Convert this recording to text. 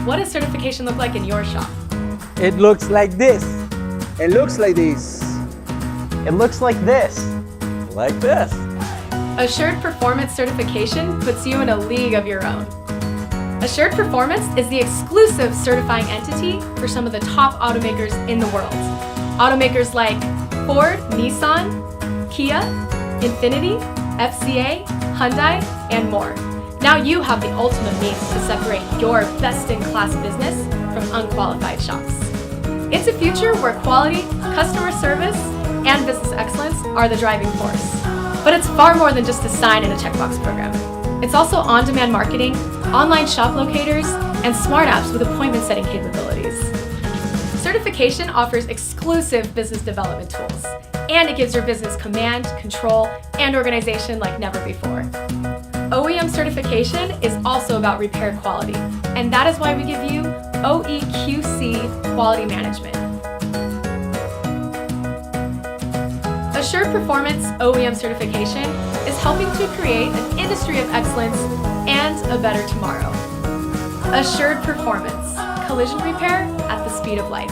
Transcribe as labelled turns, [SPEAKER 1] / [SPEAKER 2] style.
[SPEAKER 1] What does certification look like in your shop?
[SPEAKER 2] It looks like this.
[SPEAKER 3] It looks like this.
[SPEAKER 4] It looks like this.
[SPEAKER 2] Like this.
[SPEAKER 1] Assured Performance certification puts you in a league of your own. Assured Performance is the exclusive certifying entity for some of the top automakers in the world. Automakers like Ford, Nissan, Kia, Infiniti, FCA, Hyundai, and more. Now you have the ultimate means to separate your best-in-class business from unqualified shops. It's a future where quality, customer service, and business excellence are the driving force. But it's far more than just a sign in a checkbox program. It's also on-demand marketing, online shop locators, and smart apps with appointment setting capabilities. Certification offers exclusive business development tools, and it gives your business command, control, and organization like never before. OEM certification is also about repair quality, and that is why we give you OEQC Quality Management. Assured Performance OEM certification is helping to create an industry of excellence and a better tomorrow. Assured Performance, collision repair at the speed of light.